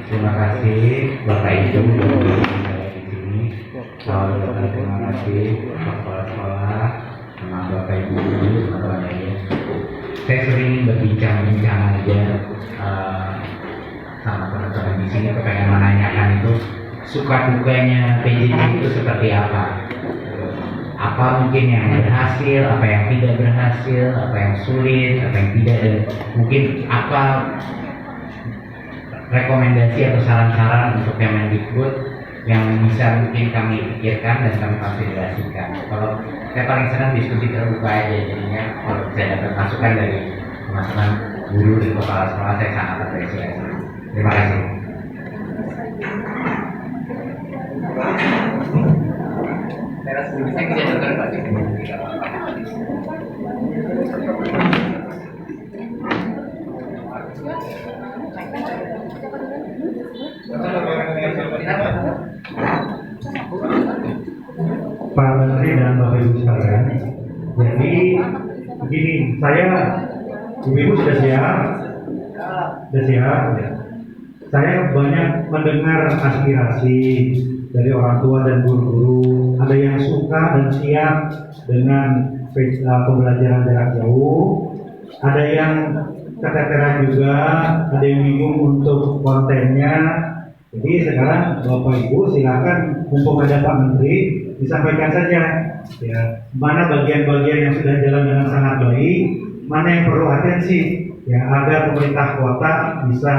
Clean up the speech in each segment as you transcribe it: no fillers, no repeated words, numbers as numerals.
Terima kasih Bapak Ibu yang berada di sini. Terima kasih kepala sekolah, sama Bapak Ibu teman-teman ya. Saya sering berbincang-bincang aja sama teman-teman di sini, pengen menanyakan itu suka dukanya PJJ itu seperti apa? Apa mungkin yang berhasil, apa yang tidak berhasil, apa yang sulit, apa yang tidak, dan mungkin apa rekomendasi atau saran-saran untuk Kemendikbud yang bisa mungkin kami pikirkan dan kami konsiderasikan. Kalau saya paling senang diskusi terbuka aja, jadinya kalau saya dapat masukan dari teman-teman guru dan kepala sekolah, saya sangat apresiasi. Terima kasih. Saya tidak dengar Pak. Pak Menteri dan Bapak Ibu sekalian, jadi begini, Ibu sudah siap, Saya banyak mendengar aspirasi dari orang tua dan guru-guru. Ada yang suka dan siap dengan pembelajaran jarak jauh, ada yang keteteran juga, ada yang bingung untuk kontennya. Jadi sekarang Bapak Ibu silakan, mumpung ada Pak Menteri, disampaikan saja ya, mana bagian-bagian yang sudah jalan dengan sangat baik, mana yang perlu atensi ya, agar pemerintah kota bisa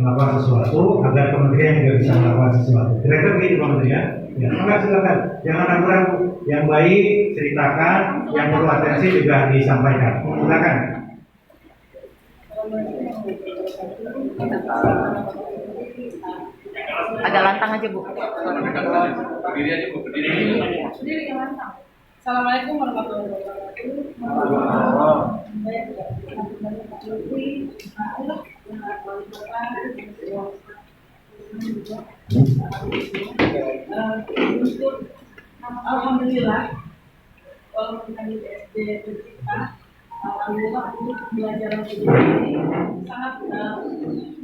melakukan sesuatu, agar kementerian juga bisa melakukan sesuatu. Kira-kira begitu Pak Menteri ya. Ya, maka silakan, jangan ragu-ragu. Yang baik ceritakan, yang perlu atensi juga disampaikan. Silakan. Agak lantang aja Bu. Berdiri aja Bu, berdiri. Berdiri yang lantang. Assalamualaikum warahmatullahi wabarakatuh. Alhamdulillah, walaupun kami di SD kita, alhamdulillah untuk pembelajaran ini sangat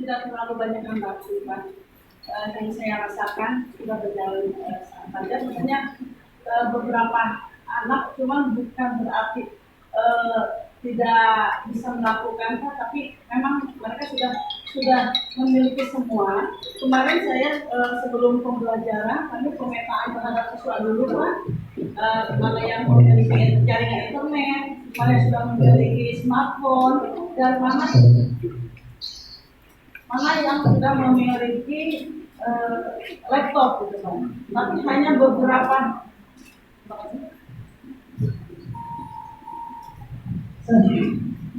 tidak terlalu banyak membantu Pak. Yang saya rasakan sudah berjalan sangat panjang, sebenarnya beberapa anak cuman bukan berarti tidak bisa melakukan, tapi memang mereka sudah memiliki semua. Kemarin saya sebelum pembelajaran kami pemetaan terhadap siswa dulu Pak, mana yang memiliki jaringan internet, mana yang sudah memiliki smartphone, dan mana yang sudah memiliki laptop gitu Pak. Tapi hanya beberapa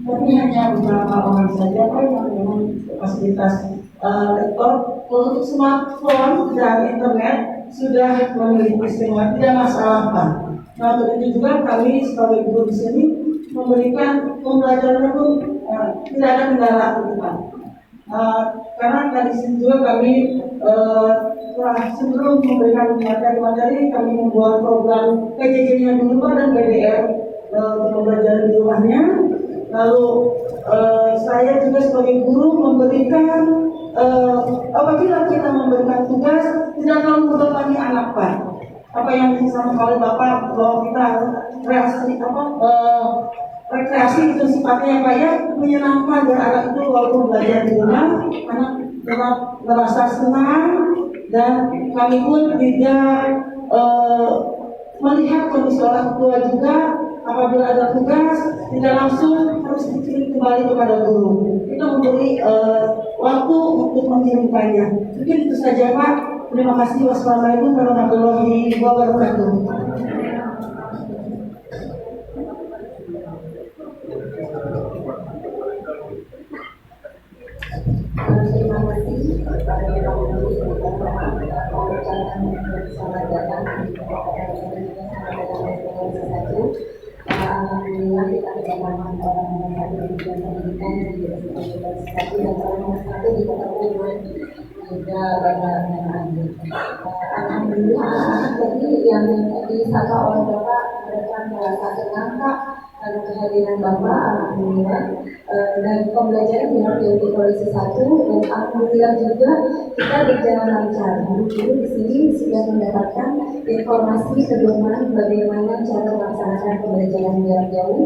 tapi hanya beberapa orang saja Pak yang memang fasilitas laptop. Untuk smartphone dan internet sudah memiliki semua, tidak masalah Pak. Nah, untuk itu juga kami sebagai guru di sini memberikan pembelajaran pun tidak ada kendala Pak. Karena tadi juga kami sebelum memberikan materi kami membuat program PJJ-nya dulu Pak dan PDR untuk pembelajaran di rumahnya. Lalu saya juga sebagai guru memberikan apabila kita memberikan tugas tidak terlalu membebani anak Pak. Apa yang disampaikan oleh Bapak bahwa kita rekreasi itu sifatnya Pak ya, menyenangkan dan anak itu walaupun belajar di rumah anak tetap merasa senang, dan kami pun tidak melihat kondisi orang tua juga. Apabila ada tugas tidak langsung harus dikirim kembali kepada guru, itu memberi waktu untuk mengirimkannya. Mungkin itu saja Pak. Terima kasih. Wassalamualaikum warahmatullahi wabarakatuh. Terima kasih kepada Bapak Guru selamat datang di Alhamdulillah kita kedatangan orang yang hadir di pendidikan di Universitas dan salah satu di Kota Bogor juga Bapak Menhan. Alhamdulillah tadi yang disapa oleh Bapak merupakan merasa senang Kak karena kehadiran Bapak, alhamdulillah. Dan pembelajaran yang diikuti polisi 1 dan alhamdulillah juga kita berjalan lancar. Guru-guru di sini sudah mendapatkan informasi pedoman bagaimana cara melaksanakan pembelajaran jarak jauh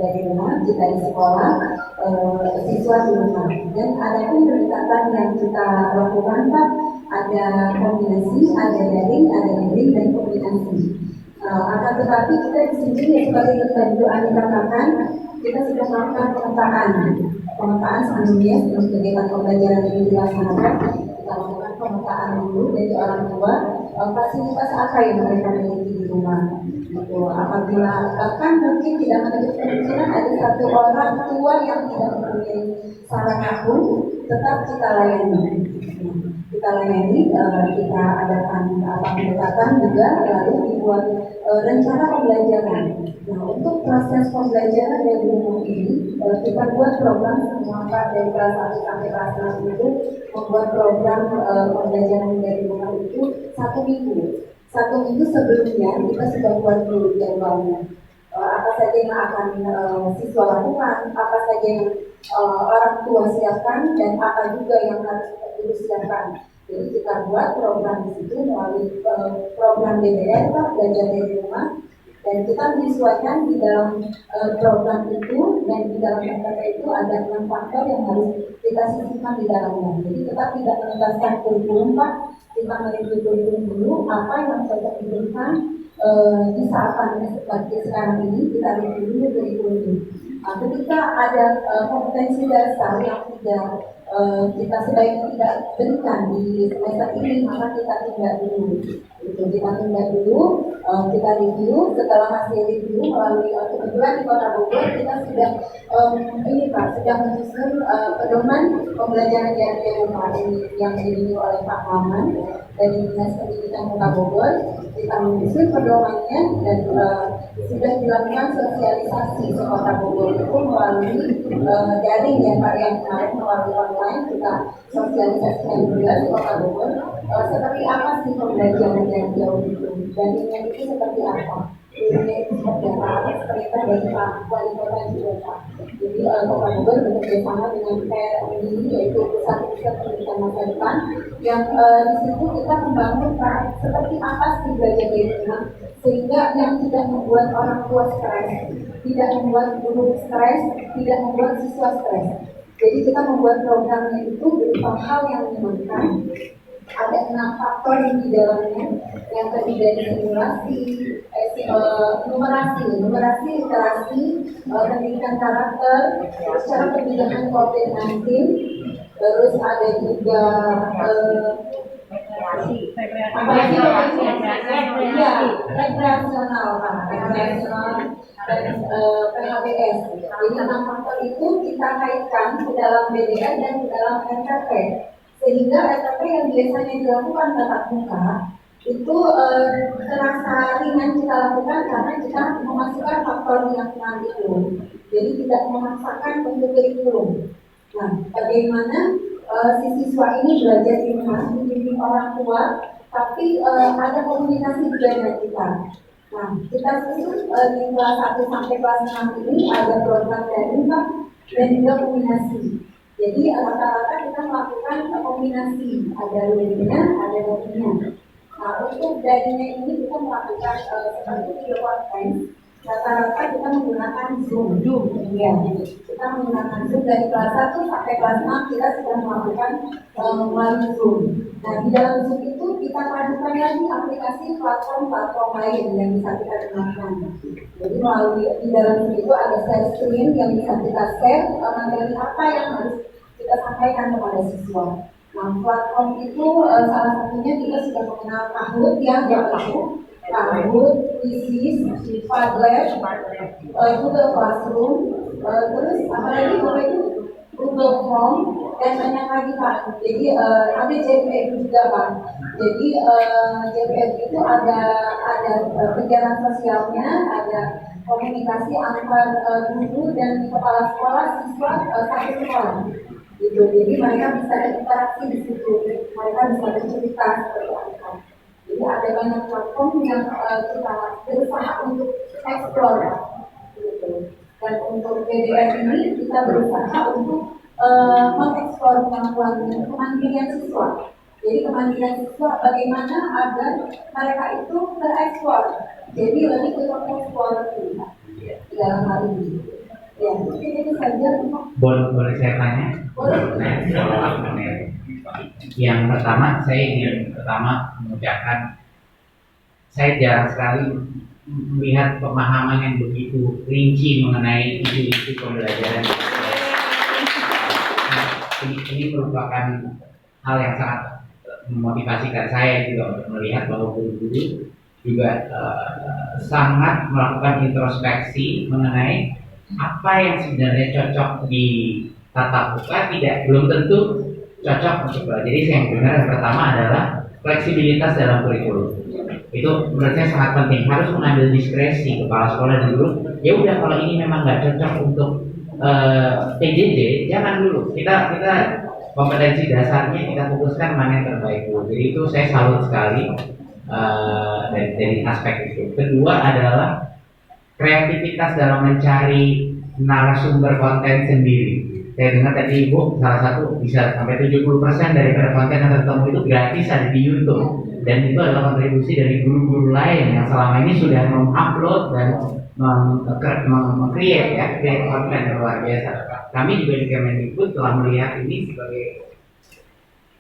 dari rumah kita di sekolah, siswa di rumah. Dan ada pun pendekatan yang kita lakukan Pak, ada kombinasi, ada daring, dan kombinasi. Akan tetapi kita di sini ya seperti tadi Ani katakan, kita sudah melakukan pemetaan sebelumnya sebelum kegiatan pembelajaran ini dilaksanakan. Kita lakukan pemetaan dulu dari orang tua fasilitas apa yang mereka miliki di rumah. Apabila bahkan mungkin tidak menutup kemungkinan ada satu orang tua yang tidak mempunyai sarana pun, tetap kita layani. Kita adakan pendekatan juga, lalu dibuat rencana pembelajaran. Nah, untuk proses pembelajaran dari rumah ini, kita buat program semua dari kelas 1 sampai kelas 6 itu membuat program pembelajaran dari rumah itu 1 minggu. 1 minggu sebelumnya kita sudah buat dulu jadwalnya. Apa saja yang akan siswa lakukan, apa saja yang orang tua siapkan, dan apa juga yang harus guru siapkan. Jadi kita buat program di situ melalui program DBR, belajar dari rumah, dan kita menyesuaikan di dalam program itu, dan di dalam MTK itu ada 6 faktor yang harus kita sisihkan di dalamnya. Jadi kita tidak menuntaskan kurikulum Pak, kita mereview kurikulum dulu apa yang cocok diberikan di saat pandemi seperti sekarang ini, kita review dulu kurikulum. Ketika ada kompetensi dasar yang tidak kita sebaiknya tidak berikan di semester ini, maka kita tunda dulu. Kita tunda dulu, kita review. Setelah hasil review melalui kebetulan di Kota Bogor kita sudah sudah menyusun pedoman pembelajaran jarak jauh yang dibimbing oleh Pak Maman dari Dinas Pendidikan Kota Bogor. Kita menyusun pedomannya dan sudah dilakukan sosialisasi di Kota Bogor itu melalui daring ya Pak, yang kemarin melalui online kita sosialisasikan juga di Kota Bogor. Seperti apa sih pembelajaran jarak jauh itu, daringnya itu seperti apa, ilmunya itu seperti apa, perintah dari Pak Wali Kota juga Pak. Jadi Kota Bogor bekerjasama dengan PRMD, yaitu Pusat Riset Pendidikan Masa Depan, yang di situ kita membangun seperti apa sih belajar dari rumah, sehingga yang tidak membuat orang tua stres, tidak membuat guru stres, tidak membuat siswa stres. Jadi kita membuat programnya itu berupa hal yang menyenangkan. Ada 6 faktor yang di dalamnya, yang terdiri dari simulasi, numerasi, literasi, pendidikan karakter, cara pendidikan COVID-19, terus ada juga rekreasional dan PHBS. Jadi 6 faktor itu kita kaitkan ke dalam BDR dan ke dalam RTP, sehingga RTP yang biasanya dilakukan tatap muka itu terasa ringan kita lakukan karena kita memasukkan faktor yang 6 itu. Jadi tidak memaksakan untuk kurikulum. Nah, bagaimana si siswa ini belajar di rumah, menjadi orang tua, tapi ada komunikasi juga dengan kita. Nah, kita susun di kelas 1 sampai kelas 6 ini ada program daring Pak, dan juga kombinasi. Jadi rata-rata kita melakukan kombinasi, ada daringnya, ada daringnya. Nah, untuk daringnya ini kita melakukan seperti video conference. Rata-rata kita menggunakan Zoom. Ya, kita menggunakan Zoom dari kelas 1 sampai kelas 6 kita sudah melakukan melalui Zoom. Nah, di dalam Zoom itu kita padukan lagi aplikasi platform lain yang bisa kita gunakan. Jadi melalui di dalam Zoom itu ada share screen yang bisa kita share materi apa yang harus kita sampaikan kepada siswa. Nah, platform itu salah satunya kita sudah mengenal Kahoot yang Kahoot, Quizzes, Padlet, Google Classroom, terus apalagi Google Form, dan banyak lagi Pak. Jadi ada JPEG juga Pak. Jadi JPEG itu ada kegiatan sosialnya, ada komunikasi antar guru dan kepala sekolah, siswa satu sekolah. Gitu. Jadi mereka bisa berinteraksi di situ, mereka bisa bercerita seperti apa. Jadi ada banyak platform yang kita berusaha untuk eksplor gitu. Dan untuk PDR ini kita berusaha untuk mengeksplor kemandirian siswa. Jadi kemandirian siswa bagaimana agar mereka itu bereksplor. Jadi lebih ke eksplorasi dalam hal ini. Ya, mungkin itu saja. Boleh saya tanya? Boleh. Yang pertama saya ingin mengucapkan saya jarang sekali melihat pemahaman yang begitu rinci mengenai isu-isu pembelajaran. Ini merupakan hal yang sangat memotivasikan saya juga untuk melihat bahwa guru-guru juga sangat melakukan introspeksi mengenai apa yang sebenarnya cocok di tatap muka belum tentu cocok untuk belajar. Jadi yang benar yang pertama adalah fleksibilitas dalam kurikulum. Itu menurut saya sangat penting. Harus mengambil diskresi kepala sekolah dan guru. Ya udah kalau ini memang nggak cocok untuk PJJ, jangan dulu. Kita kompetensi dasarnya kita fokuskan mana yang terbaik dulu. Jadi itu saya salut sekali dari aspek itu. Kedua adalah kreativitas dalam mencari narasumber konten sendiri. Saya dengar tadi Ibu salah satu bisa sampai 70% daripada konten yang tertemu itu gratis ada di YouTube. Dan itu adalah kontribusi dari guru-guru lain yang selama ini sudah mengupload dan meng-create konten yang luar biasa. Kami juga di Kemendikbud telah melihat ini sebagai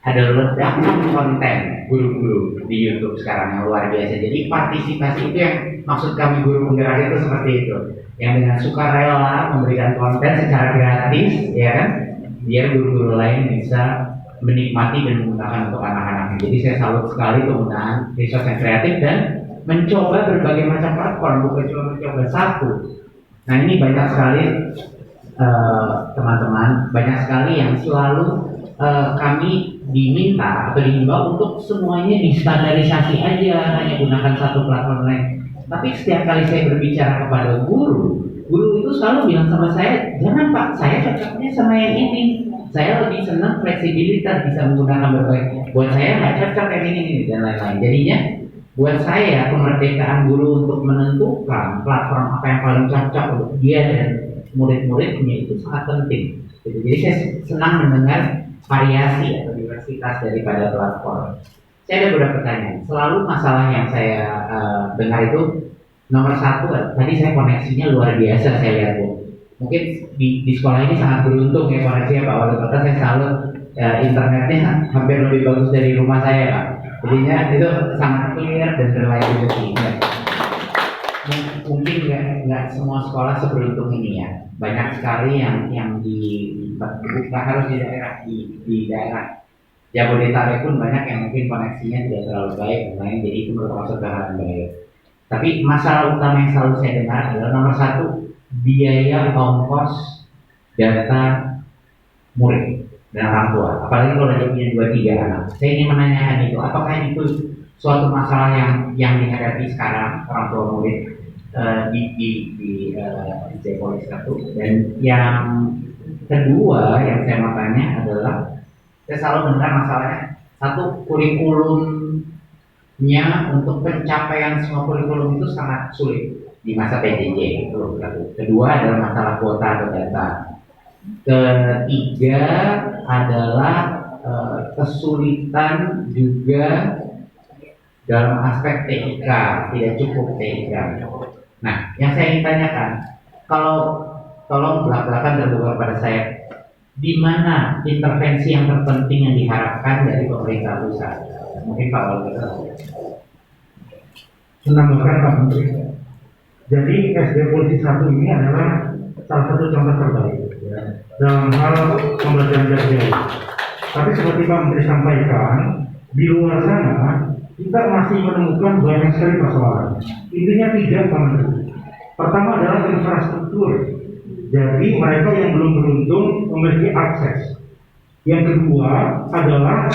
ada ledakan konten guru-guru di YouTube sekarang yang luar biasa. Jadi partisipasi itu yang maksud kami guru penggerak itu seperti itu, yang dengan sukarela memberikan konten secara gratis, ya kan, biar guru-guru lain bisa menikmati dan menggunakan untuk anak-anaknya. Jadi saya salut sekali penggunaan resource yang kreatif dan mencoba berbagai macam platform, bukan cuma mencoba satu. Nah ini banyak sekali teman-teman, banyak sekali yang selalu kami diminta atau diimbau untuk semuanya distandarisasi aja, hanya gunakan satu platform lain. Tapi setiap kali saya berbicara kepada guru itu selalu bilang sama saya, jangan Pak, saya cocoknya sama yang ini. Saya lebih senang fleksibilitas, bisa menggunakan berbagai. Buat saya nggak cocok yang ini dan lain-lain. Jadinya buat saya kemerdekaan guru untuk menentukan platform apa yang paling cocok untuk dia dan murid-muridnya itu sangat penting. Jadi saya senang mendengar variasi atau diversitas daripada platform. Saya ada beberapa pertanyaan. Selalu masalah yang saya dengar itu nomor satu, tadi saya koneksinya luar biasa saya lihat Bu. Mungkin di sekolah ini sangat beruntung ya koneksinya Pak Wali Kota. Saya selalu internetnya hampir lebih bagus dari rumah saya Pak. Jadinya itu sangat clear dan reliability. Mungkin nggak semua sekolah seberuntung ini ya. Banyak sekali yang bukan harus di daerah Jabodetabek pun banyak yang mungkin koneksinya tidak terlalu baik dan lain, jadi itu merupakan suatu hal yang baik. Tapi masalah utama yang selalu saya dengar adalah nomor satu, biaya ongkos data murid dan orang tua. Apalagi kalau dia punya 2-3 anak. Saya ingin menanyakan itu, apakah itu suatu masalah yang dihadapi sekarang orang tua murid di Jepolis satu. Dan yang kedua yang saya mau tanya adalah, saya selalu mendengar masalahnya satu, kurikulumnya untuk pencapaian semua kurikulum itu sangat sulit di masa PJJ itu. Kedua adalah masalah kuota atau data. Ketiga adalah kesulitan juga dalam aspek TIK, tidak cukup TIK. Nah, yang saya ingin tanyakan, kalau tolong belak-belakan terbuka pada saya, di mana intervensi yang terpenting yang diharapkan dari pemerintah pusat? Mungkin Pak Wali. Menambahkan Pak Menteri. Jadi SD Polisi 1 ini adalah salah satu contoh terbaik ya, dalam hal pembelajaran jarak jauh. Tapi seperti Pak Menteri sampaikan, di luar sana kita masih menemukan banyak sekali persoalan. Intinya 3 Pak Menteri. Pertama adalah infrastruktur. Jadi mereka yang belum beruntung memiliki akses. Yang kedua adalah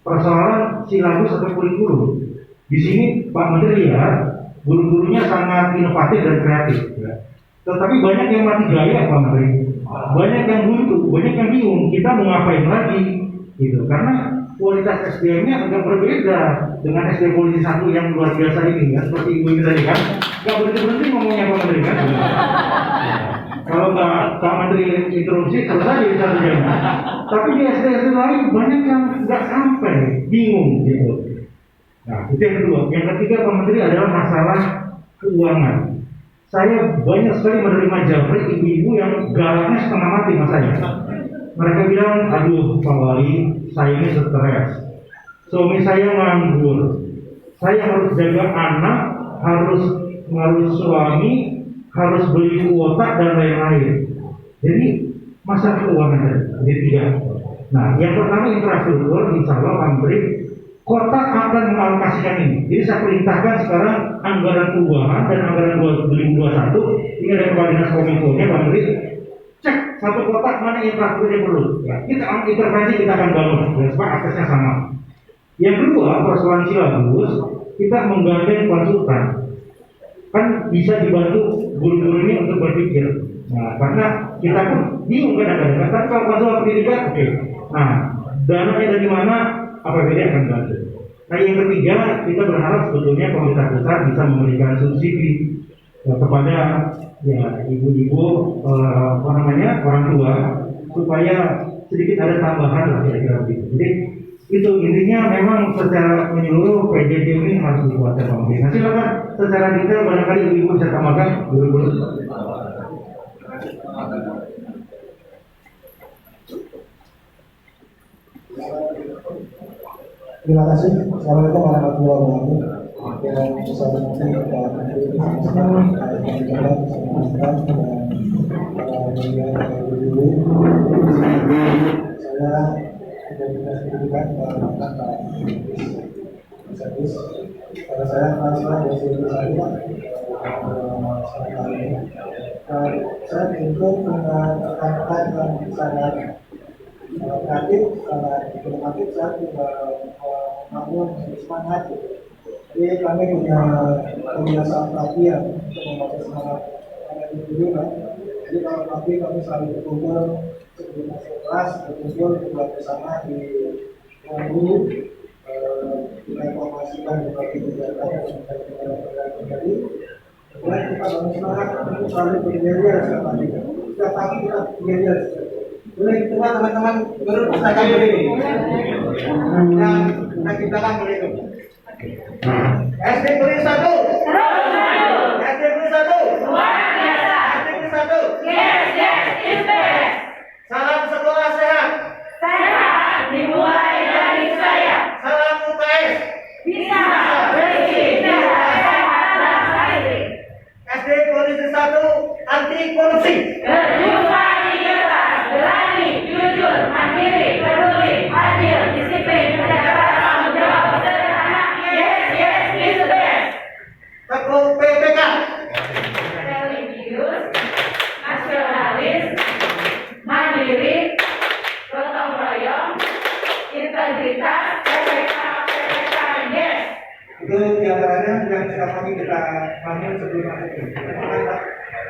persoalan silabus atau kurikulum. Di sini Pak Menteri lihat guru-gurunya sangat inovatif dan kreatif. Ya. Tetapi banyak yang mati gaya Pak Menteri. Banyak yang buntu, banyak yang bingung. Kita mau ngapain lagi? Gitu. Karena kualitas SDM-nya agak berbeda dengan SD Polisi 1 yang luar biasa ini. Ya. Seperti Ibu ini tadi kan. Gak berhenti-berhenti ngomong ngomongnya Pak Menteri kan? Kalau Pak Menteri interupsi selesai jadi 1 jam. Tapi di SD lain banyak yang nggak sampai, bingung gitu. Nah, itu yang kedua. Yang ketiga Pak Menteri adalah masalah keuangan. Saya banyak sekali menerima japri ibu-ibu yang galaknya setengah mati sama saya. Mereka bilang, aduh Pak Wali, saya ini stres. Suami saya nganggur. Saya harus jaga anak, harus suami, harus beli kuota dan lain-lain. Jadi masalah keuangan tadi, tiga. Nah, yang pertama infrastruktur, insya Allah Pak Menteri, kota akan mengalokasikan ini. Jadi saya perintahkan sekarang anggaran keuangan dan anggaran 2021 ini ada kepala dinas kominfonya Pak Menteri, cek satu kota mana infrastruktur yang perlu. Ya, kita intervensi kita akan bangun, dan supaya aksesnya sama. Yang kedua, persoalan silabus, kita menggandeng konsultan. Kan bisa dibantu guru-guru ini untuk berpikir. Nah, karena kita pun bingung kadang-kadang. Tapi kalau konsultan pendidikan, oke. Nah, dananya dari mana? APBD akan bantu. Nah, yang ketiga, kita berharap sebetulnya pemerintah pusat bisa memberikan subsidi kepada ya ibu-ibu orang tua supaya sedikit ada tambahan lah kira-kira begitu. Jadi itu intinya memang secara menyeluruh PJJ ini harus dikuatkan pemerintah. Nah, silakan secara detail barangkali ibu bisa tambahkan dulu. Terima kasih. Assalamualaikum warahmatullahi wabarakatuh. Yang saya hormati Pak Menteri saya dari Dinas Pendidikan Pak Servis. Pada saya transfer dari saya saya untuk dengan rekan-rekan yang sangat kreatif, sangat inovatif, saya juga membangun semangat. Jadi kami punya kebiasaan latihan untuk membangun semangat anak dulu kan. Jadi kalau pagi kami selalu berkumpul sebelum masuk kelas, berkumpul juga bersama di ruang guru, kita informasikan berbagai kegiatan yang sudah kita terjadi. Kemudian kita bangun semangat untuk selalu beribadah setiap pagi. Setiap pagi kita beribadah. Boleh kita teman-teman guru silakan berdiri. Dan kita ciptakan begitu. SD Negeri 1. SD Negeri 1. Luar biasa. SD Negeri 1. Yes, yes, is best. Salam sekolah sehat. Sehat dimulai dari saya. Salam UKS. Bisa bersih, sehat dan baik. SD Polisi 1 anti korupsi. Berjumpa di kertas, berani, jujur, mandiri, peduli, adil, disiplin, menjaga tanggung jawab sederhana. Yes, yes, is the best. Teguh PPK. Religius, nasionalis, mandiri, gotong royong, integritas, PPK, yes. Itu diantaranya yang setiap kali kita bangun sebelum masuk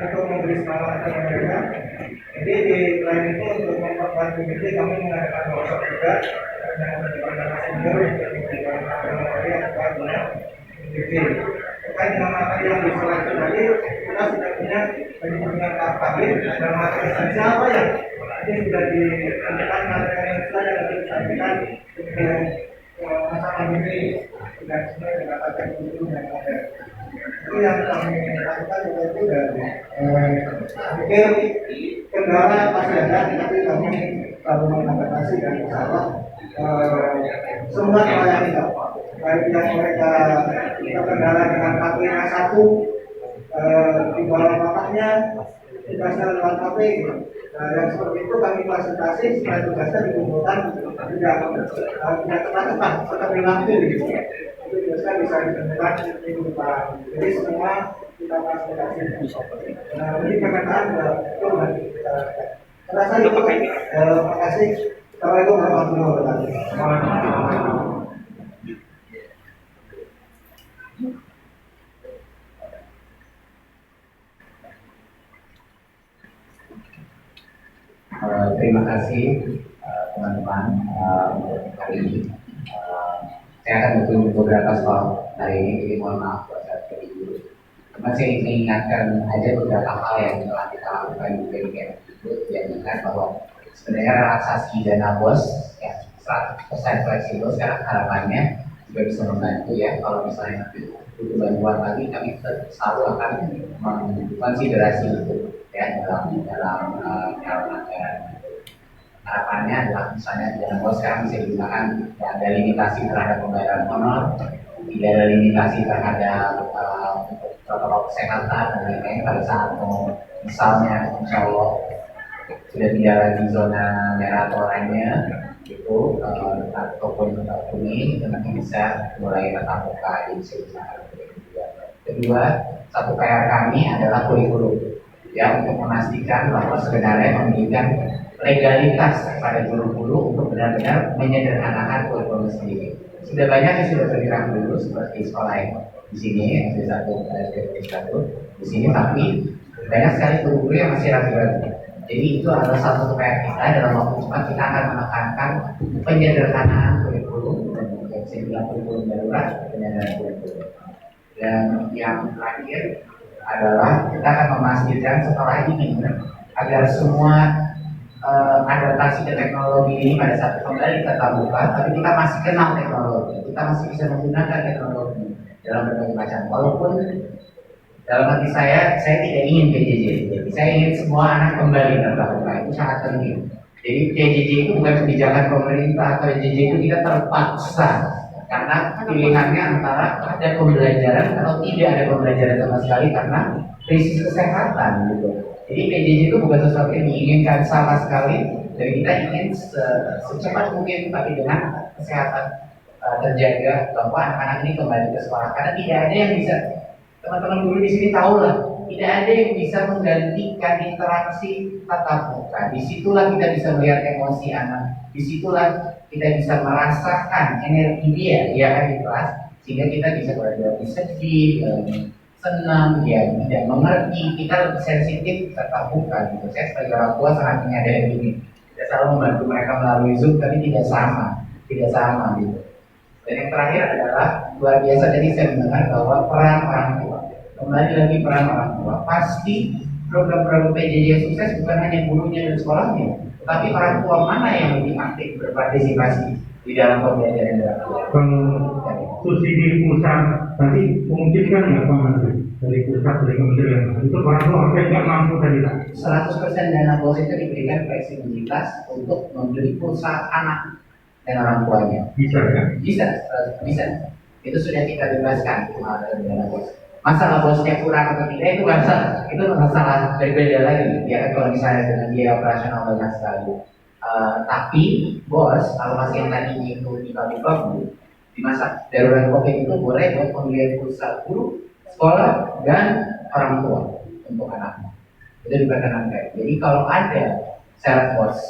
untuk memberi semangat kepada mereka. Jadi di lain itu untuk memperkuat komite kami mengadakan workshop juga yang melibatkan senior yang terkait terkait dengan apa yang diselesaikan tadi, kita sudah punya penyimpanan target dan materi siapa yang ini sudah ditentukan materi yang sudah disampaikan dengan masa pandemi dan sebenarnya mendapatkan guru yang ada. Itu yang kami lakukan juga itu dan pikir kendala pasti ada, tapi kami selalu mengatasi dan insyaallah semua melayani baik yang mereka terkendala dengan HP-nya satu di bawah bapaknya tugasnya lewat HP. Dan seperti itu kami fasilitasi supaya tugasnya dikumpulkan tidak tepat-tepat seperti waktu gitu. Itu biasanya bisa ditemukan minggu depan. Jadi semua kita fasilitasi. Nah, ini perkataan itu nanti kita rasa itu. Terima kasih. Assalamualaikum warahmatullahi wabarakatuh. Terima kasih teman-teman untuk hari ini. Saya akan berkunjung beberapa soal hari ini, jadi mohon maaf buat saya dulu. Cuma saya ingin mengingatkan aja beberapa hal yang telah kita lakukan di Kemendikbud, yang ingat bahwa sebenarnya relaksasi dana BOS ya 100% fleksibel sekarang harapannya juga bisa membantu ya. Kalau misalnya nanti butuh bantuan lagi, kami selalu akan mengkonsiderasi itu ya dalam anggaran. Harapannya adalah misalnya dana BOS sekarang bisa digunakan, tidak ada limitasi terhadap pembayaran honor, tidak ada limitasi terhadap protokol kesehatan dan lain-lain pada saat mau misalnya insya Allah sudah tidak lagi zona merah atau oranye itu ataupun kuning itu nanti bisa mulai tetap buka di sini. Kedua, satu PR kami adalah kurikulum ya, untuk memastikan bahwa sebenarnya memberikan legalitas pada guru-guru untuk benar-benar menyederhanakan kurikulum sendiri. Sudah banyak yang sudah bergerak dulu seperti sekolah yang di sini SD1, SD1 di sini, tapi banyak sekali guru-guru yang masih ragu-ragu. Jadi itu adalah satu PR kita, dalam waktu cepat kita akan menekankan penyederhanaan kurikulum dan yang saya bilang kurikulum darurat, penyederhanaan kurikulum. Dan yang terakhir adalah kita akan memastikan setelah ini agar semua adaptasi ke teknologi ini pada saat kembali tatap muka, tapi kita masih kenal teknologi, kita masih bisa menggunakan teknologi dalam berbagai macam. Walaupun dalam hati saya tidak ingin PJJ, saya ingin semua anak kembali tatap muka, itu sangat penting. Jadi PJJ itu bukan kebijakan pemerintah, atau PJJ itu kita terpaksa karena pilihannya antara ada pembelajaran atau tidak ada pembelajaran sama sekali karena krisis kesehatan gitu. Jadi PJJ itu bukan sesuatu yang diinginkan sama sekali, dan kita ingin secepat mungkin tapi dengan kesehatan terjaga bahwa anak-anak ini kembali ke sekolah. Karena tidak ada yang bisa, teman-teman guru di sini tahu lah, tidak ada yang bisa menggantikan interaksi tatap muka. Disitulah kita bisa melihat emosi anak, disitulah kita bisa merasakan energi dia kan di kelas, sehingga kita bisa belajar sedih, senang, ya tidak mengerti, kita lebih sensitif tatap muka gitu. Saya sebagai orang tua sangat menyadari ini. Kita selalu membantu mereka melalui Zoom, tapi tidak sama gitu. Dan yang terakhir adalah luar biasa, tadi saya mendengar bahwa peran orang tua, kembali lagi peran orang tua, pasti program-program PJJ yang sukses bukan hanya gurunya dan sekolahnya, tetapi orang tua mana yang lebih aktif berpartisipasi di dalam pembelajaran jarak jauh. Kalau subsidi pusat tadi memungkinkan nggak Pak Menteri dari pusat, dari kementerian itu orang tua sampai nggak mampu tadi Pak? 100% dana BOS itu diberikan fleksibilitas untuk membeli pulsa anak dan orang tuanya. Bisa ya? Bisa. Itu sudah kita bebaskan dari dana BOS. Masalah BOS-nya kurang atau tidak itu masalah berbeda lagi. Ya kalau misalnya dengan biaya operasional banyak sekali. Tapi BOS kalau masih yang tadi itu dibagi-bagi di masa darurat COVID itu boleh buat pembelian pulsa guru, sekolah dan orang tua untuk anaknya. Itu diperkenankan. Jadi kalau ada syarat BOS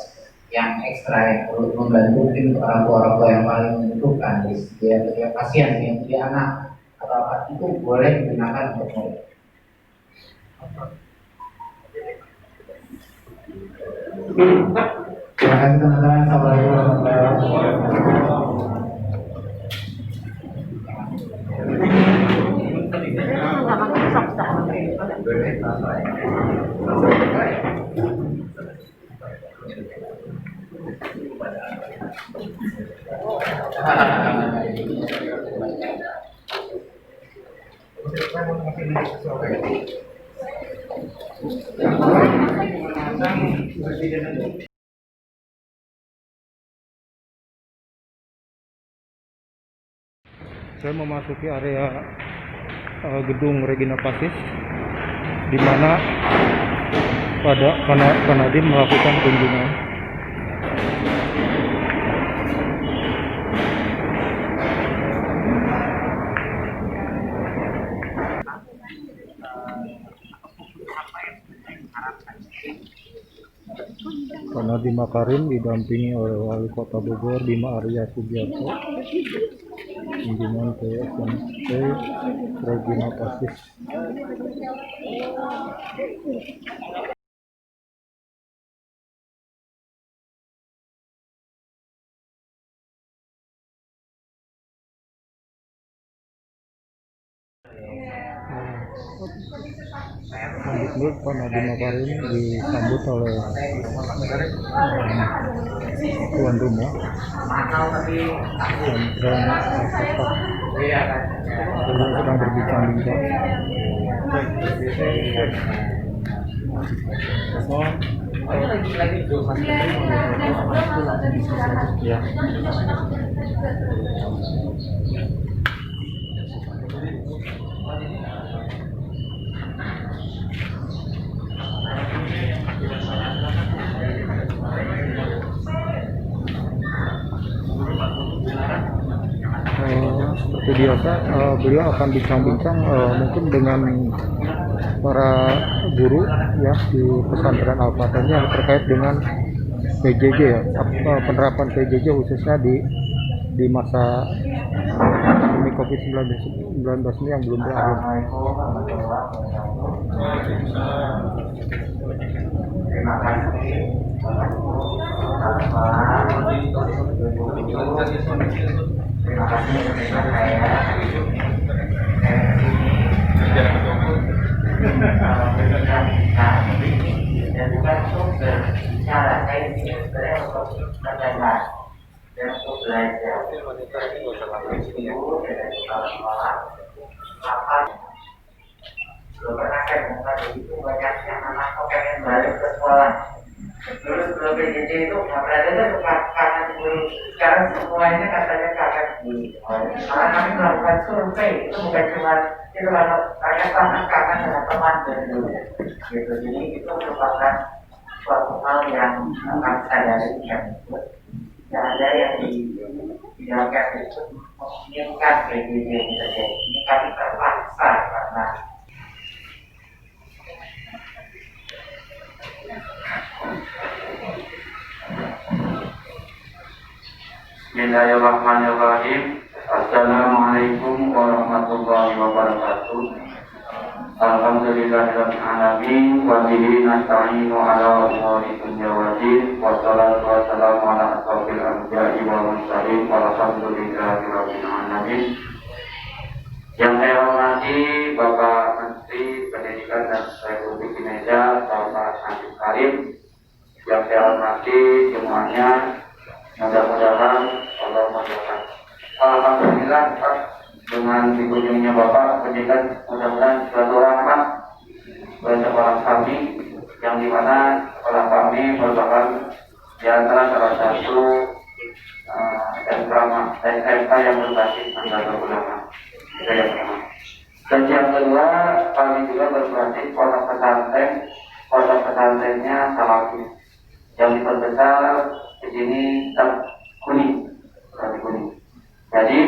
yang ekstra yang perlu membantu untuk orang tua yang paling membutuhkan, dia pasien yang dia anak atau apa, itu boleh digunakan untuk murid. Terima kasih teman-teman. Assalamualaikum warahmatullahi wabarakatuh. Saya memasuki area gedung Regina Pacis, di mana Kanadim melakukan kunjungan. Kanadim Makarim didampingi oleh Wali Kota Bogor Bima Arya Sugiarto, kunjungan ke SMP Regina Pacis. Mendikbud Pak Nadiem Makarim disambut oleh tuan rumah dan apakah beliau sedang berbincang-bincang. Ya. Seperti biasa beliau akan bincang-bincang mungkin dengan para guru ya di pesantren Al-Fatah yang terkait dengan PJJ ya, penerapan PJJ khususnya di masa pandemi COVID-19 ini yang belum berakhir. Terima kasih. Terima kasih menerima saya. Dan bukan untuk berbicara, saya ini sebenarnya untuk belajar dan untuk belajar. Apa? Belum pernah saya buka begitu banyaknya anak kok pengen balik ke sekolah. Dulu sebelum PJJ itu nggak pernah ada tuh kakak guru. Sekarang semuanya katanya kakak guru. Karena kami melakukan survei itu bukan cuma itu hanya tangan kakak dengan teman dulu. Gitu. Jadi itu merupakan suatu hal yang akan sadari yang tidak ada yang di dalam itu menginginkan PJJ ini terjadi. Ini kami terpaksa karena Bismillahirrahmanirrahim. Assalamualaikum warahmatullahi wabarakatuh. Alhamdulillahirabbil alamin wa bihi nasta'inu ala umuri dunya waddin wassalatu wassalamu ala asrofil anbiya'i wal mursalin walhamdulillahirabbil alamin. Yang saya hormati Bapak Menteri Pendidikan dan Republik Indonesia Bapak Nadiem Makarim. Yang saya hormati semuanya, mudah-mudahan Allah memudahkan. Alhamdulillah Pak, dengan dikunjunginya Bapak pendidikan mudah-mudahan suatu rahmat bagi sekolah kami, yang dimana sekolah kami merupakan di antara salah satu SMK yang berbasis Nahdlatul Ulama. Itu yang pertama. Dan yang kedua, kami juga berbasis pondok pesantrennya Salafi yang diperbesar di sini kuning. Jadi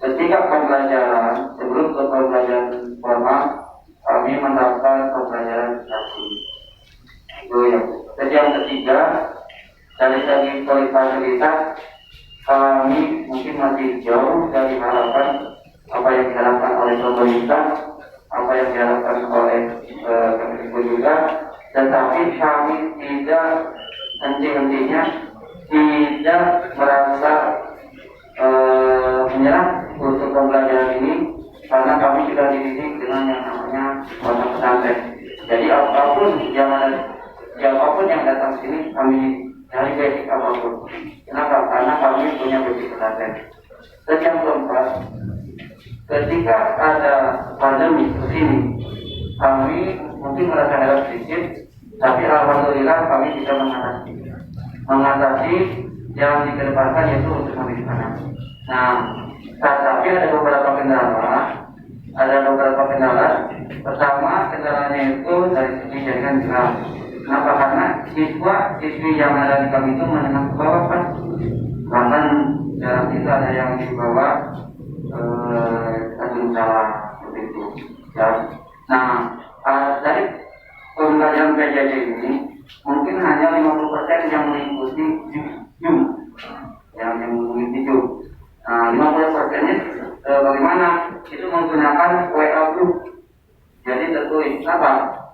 ketika pembelajaran sebelum ke pembelajaran formal kami menerapkan pembelajaran kuning. Itu yang. Jadi yang ketiga, dari segi fasilitas kami mungkin masih jauh dari harapan apa yang diharapkan oleh pemerintah, apa yang diharapkan oleh Kemendikbud juga. Tetapi kami tidak henti-hentinya tidak merasa menyerah untuk pembelajaran ini, karena kami sudah dididik dengan yang namanya pondok pesantren. Jadi apapun yang datang sini kami dari basic apapun. Kenapa? Karena kami punya basic pesantren. Dan yang keempat, ketika ada pandemi kesini, kami mungkin merasa heran sedikit, tapi alhamdulillah kami bisa mengatasi yang dikedepankan yaitu untuk mendidik anak. Nah, tapi ada beberapa kendala. Pertama, kendalanya itu dari segi jaringan gerak. Kenapa? Karena siswi yang ada di kami itu menengah ke bawah kan. Bahkan jarak itu ada yang di bawah salah seperti itu. Ya. Nah, dari pembelajaran PJJ ini mungkin hanya 50% yang mengikuti Zoom, yang mengikuti Zoom. Nah, 50%-nya bagaimana? Itu menggunakan WA group. Jadi tertulis apa?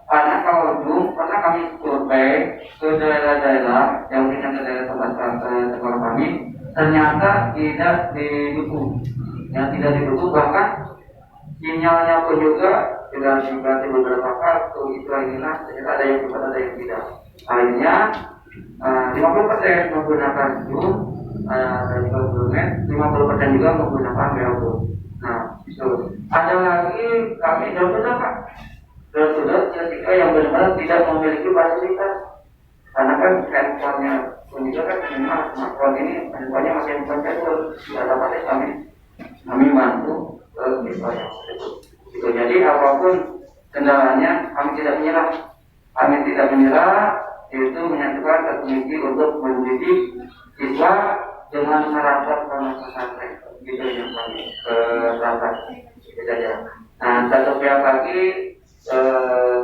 Karena kalau Zoom, karena kami survei ke daerah-daerah yang punya ke daerah sekolah kami, ternyata tidak didukung. Yang tidak didukung bahkan sinyalnya pun juga sudah diganti beberapa kartu istilah inilah, ternyata ada yang cepat ada yang tidak. Akhirnya 50% menggunakan Zoom dan Google Meet, 50% juga menggunakan Webroom. Nah, itu ada lagi kami sudah Pak, sudah ketika yang benar-benar tidak memiliki fasilitas, karena kan handphonenya pun juga kan memang smartphone ini handphonenya masih handphone jadul, tidak dapat kami bantu siswa yang tersebut. Gitu. Jadi apapun kendalanya kami tidak menyerah. Kami tidak menyerah, yaitu menyatukan satu misi untuk mendidik siswa dengan syarat pondok pesantren. Gitu yang kami terapkan. Itu saja. Nah, satu pihak lagi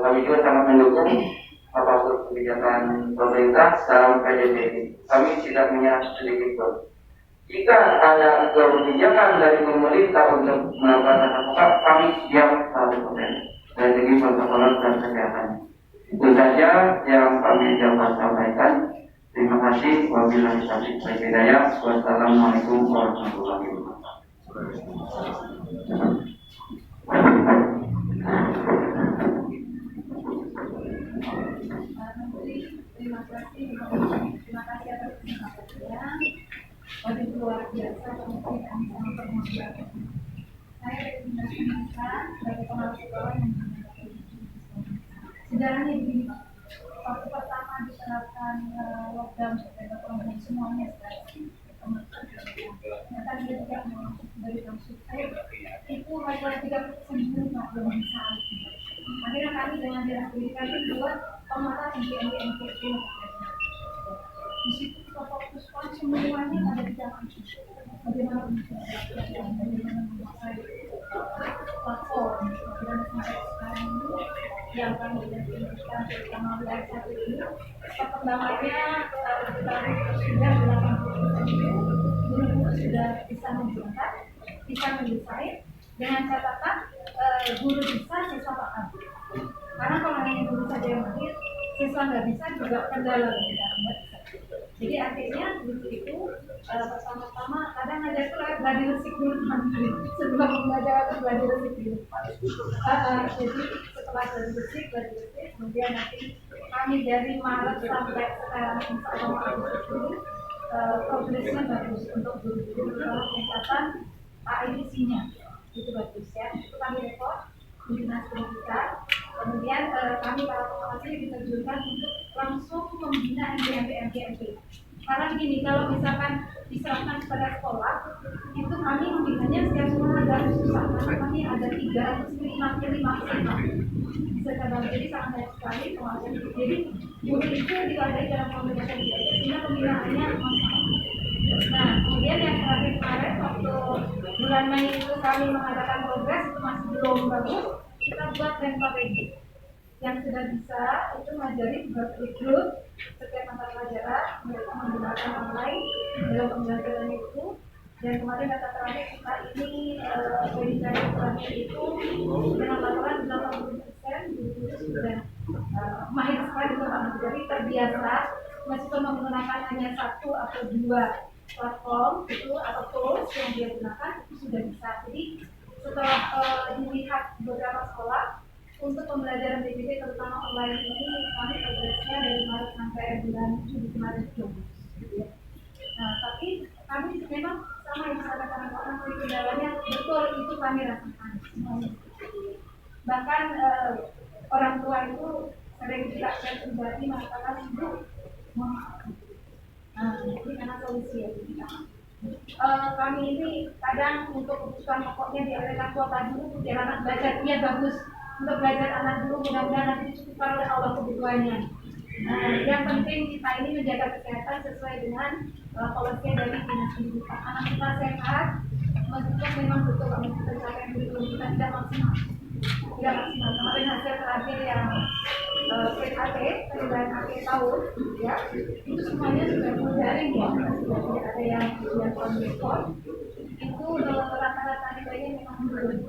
kami juga sangat mendukung apapun kebijakan pemerintah dalam PJJ. Kami tidak menyerah sedikit pun. Jika ada kebijakan dari pemerintah untuk melakukan tatap muka, kami siap 100% dari segi protokol dan kesehatan. Itu saja yang kami dapat sampaikan. Terima kasih. Wabillahi taufiq wal hidayah. Wassalamualaikum warahmatullahi wabarakatuh. Terima kasih atas kesempatannya. Waduh, luar biasa, mungkin kami sangat bermotivasi. Saya rekomendasikan sebagai kepala sekolah yang sejarahnya begini. Waktu pertama diterapkan lockdown sepeda program semuanya sekali. Ternyata dia tidak memberikan sukses. Itu hanya 30% belum bisa. Akhirnya kami dengan dinas pendidikan itu buat pemahaman MPMP. Di situ kita fokuskan semuanya pada bidang bagaimana menguasai platform dan sampai sekarang ini yang kami identifikasi terutama wilayah satu ini perkembangannya kita sudah 80% guru sudah bisa menggunakan, bisa mendesain dengan catatan guru bisa, siswa paham. Karena kalau hanya guru saja yang mahir, siswa nggak bisa juga kendala tidak bisa. Jadi akhirnya guru itu pertama-tama kadang ada itu belajar resik dulu sebelum belajar belajar resik dulu. Jadi setelah belajar resik, kemudian nanti kami dari Maret sampai sekarang insya Allah Maret progresnya bagus untuk guru-guru dalam peningkatan AIDC-nya itu bagus ya. Itu kami rekod di dinas pendidikan. Kemudian kami para pengawas ini diterjunkan untuk langsung membina MPMP. Karena begini, kalau misalkan diserahkan kepada sekolah, itu kami membinanya setiap sekolah agak susah. Karena kami ada 355 siswa. Jadi sangat banyak sekali pengawasan. Jadi guru itu diwadai dalam komunitas sehingga pembinaannya masalah. Nah, kemudian yang terakhir kemarin waktu bulan Mei itu kami mengadakan progres itu masih belum bagus. Kita buat Renpapegi yang sudah bisa itu ngajari grup setiap mata pelajaran mereka menggunakan online dalam pembelajaran itu. Dan kemarin data terakhir kita ini verifikasi terakhir itu dengan laporan 80% guru sudah mahir sekali jadi terbiasa meskipun menggunakan hanya satu atau dua platform itu atau tools yang dia gunakan itu sudah bisa. Jadi setelah dilihat beberapa sekolah untuk pembelajaran PJJ terutama online ini kami progresnya dari Maret sampai bulan Juli kemarin itu. Nah, tapi kami memang sama yang disampaikan orang tua kendalanya betul itu kami rasakan semuanya. Bahkan orang tua itu sering tidak pribadi mengatakan ibu mohon. Nah, ini karena solusi ya. Kami ini kadang untuk kebutuhan pokoknya diadakan kuota dulu biar anak belajar dia bagus untuk belajar anak dulu mudah-mudahan nanti dicukupkan oleh Allah kebutuhannya. Yang penting kita ini menjaga kesehatan sesuai dengan polisi dari dinas pendidikan. Anak kita sehat, meskipun memang betul kalau kita capai kurikulum kita tidak maksimal. Kemarin hasil terakhir yang PAT, penilaian akhir tahun, ya itu semuanya sudah daring ya, sudah tidak ada yang on-the-spot. Itu rata-rata nilainya memang belum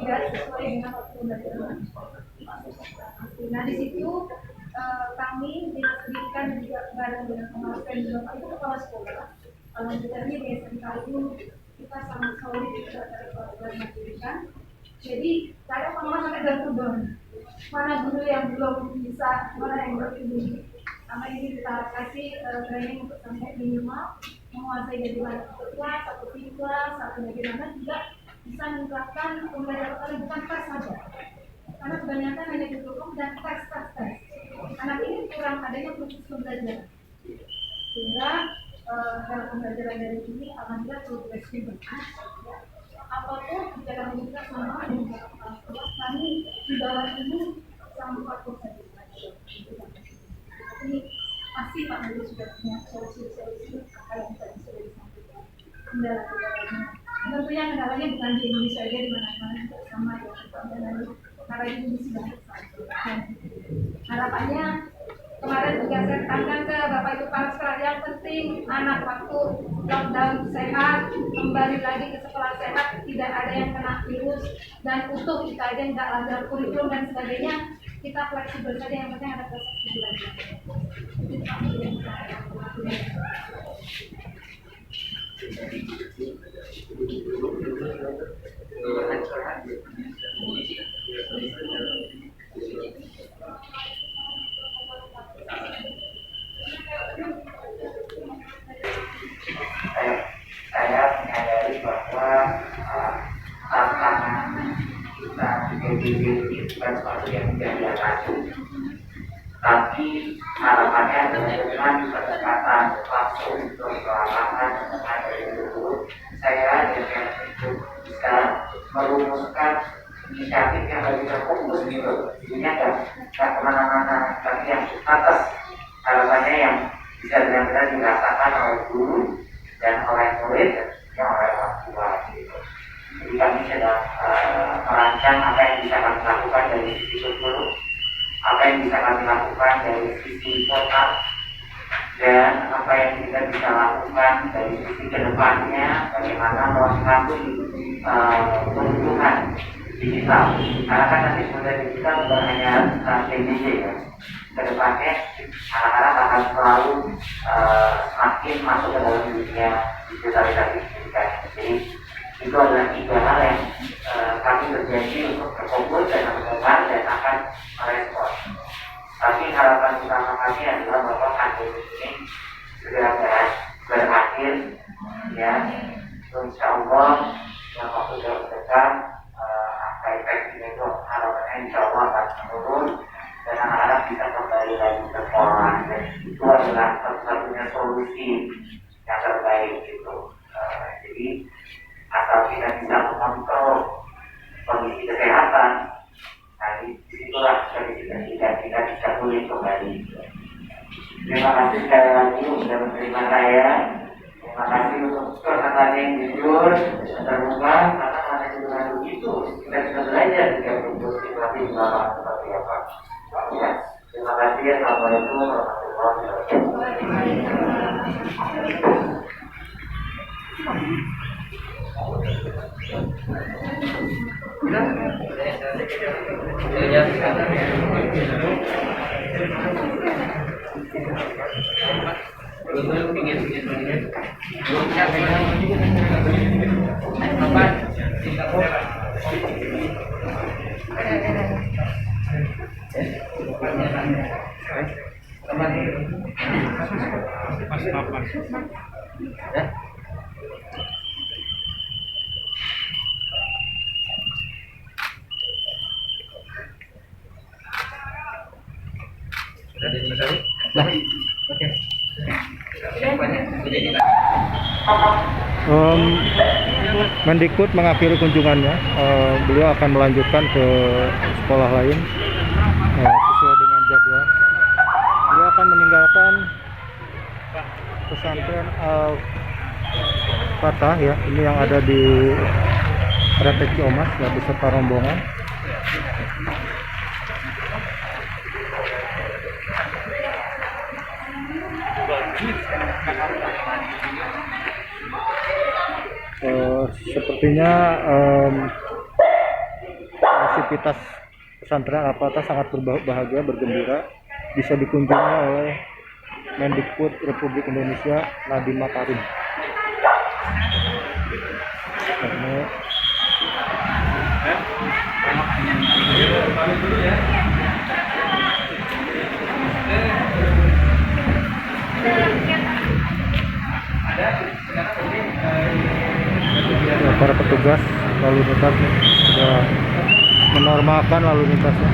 tidak sesuai dengan waktu pembelajaran. Nah di situ kami dinas pendidikan dan juga bareng dengan pengawas dan juga itu kepala sekolah. Kalau kita ini di SMK itu kita sangat solid juga dari pendidikan. Jadi saya pengawas sampai 20 ramadan. Mana guru yang belum bisa, mana yang belum ini. Karena ini kita kasih training untuk sampai minimal menguasai dari satu kelas, satu kelas, satu bagaimana juga bisa menerapkan pembelajaran bukan tes saja. Karena kebanyakan hanya didukung dan tes. Anak ini kurang adanya proses pembelajaran. Sehingga dalam pembelajaran dari sini alhamdulillah progresnya bagus. Apapun kita mengingat sama kami di bawah ini sama 40%. Ini pasti Pak Menteri sudah punya solusi-solusi apa yang tadi sudah disampaikan. Kendala-kendalanya. Tentunya kendalanya bukan di Indonesia saja, di mana-mana juga sama ya. Karena ini sudah selesai. Harapannya kemarin juga saya tekankan ke Bapak Ibu Kepala Sekolah yang penting anak waktu lockdown sehat, kembali lagi ke sekolah sehat, tidak ada yang kena virus dan utuh kita aja nggak ada kurikulum dan sebagainya, kita fleksibel saja, yang penting ada proses belajar. Saya menyadari bahwa tantangan kita di PBB bukan sesuatu yang tidak diatasi, tapi harapannya adalah dengan pendekatan langsung ke lapangan dari guru, saya dengan itu bisa merumuskan inisiatif yang lebih terfokus gitu, jadinya nggak kemana-mana, tapi yang atas harapannya yang bisa benar-benar dirasakan oleh guru dan oleh murid dan oleh orang tua gitu. Jadi kami sedang merancang apa yang bisa kami lakukan dari sisi guru, apa yang bisa kami lakukan dari sisi kota, dan apa yang kita bisa lakukan dari sisi kedepannya, bagaimana melengkapi kebutuhan digital. Karena kan nanti sudah digital bukan hanya PJJ ya. Kedepannya anak-anak akan selalu semakin masuk ke dalam dunia digitalisasi pendidikan. Jadi itu adalah 3 hal yang kami berjanji untuk berfokus dan mendengar dan akan merespon. Tapi harapan utama kami adalah bahwa pandemi ini segera berakhir ya. Insya Allah dalam waktu dekat angka infeksinya itu harapannya insya Allah akan menurun dan anak-anak bisa kembali lagi ke sekolah, dan itu adalah satu-satunya solusi yang terbaik gitu. Jadi asal kita bisa mengontrol kondisi kesehatan, nah disitulah kita bisa pulih kembali. Terima kasih sekali lagi sudah menerima saya. Terima kasih untuk perkataan yang jujur dan terbuka, karena hanya dengan begitu kita bisa belajar jika bentuk situasi di lapangan seperti apa. Ya, terima kasih. Assalamualaikum warahmatullahi Mendikbud mengakhiri kunjungannya, beliau akan melanjutkan ke sekolah lain sesuai dengan jadwal. Beliau akan meninggalkan pesantren Al-Fatah ya, ini yang ada di Repek Ciomas ya, beserta rombongan. Sepertinya aktivitas pesantren Al-Fatah sangat berbahagia, bergembira bisa dikunjungi oleh Mendikbud Republik Indonesia Nadiem Makarim. Ini Pamit dulu ya. Ya, para petugas lalu lintas nih sudah menormalkan lalu lintasnya.